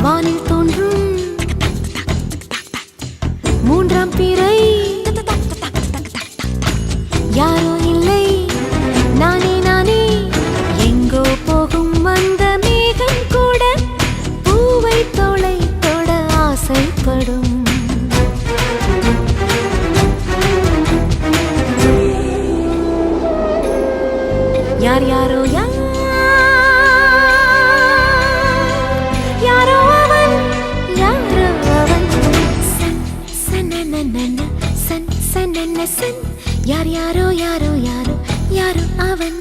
வானில் தோன்றும் மூன்றாம் பிறை யாரோ இல்லை நானே நானே எங்கோ போகும் வந்த மேகம் கூட பூவை தோளை தொட ஆசைப்படும் யார் யாரோ யாரோ அவன் சன் சனனன சன் சனன சன் யார் யாரோ யாரோ யாரோ யாரோ அவன்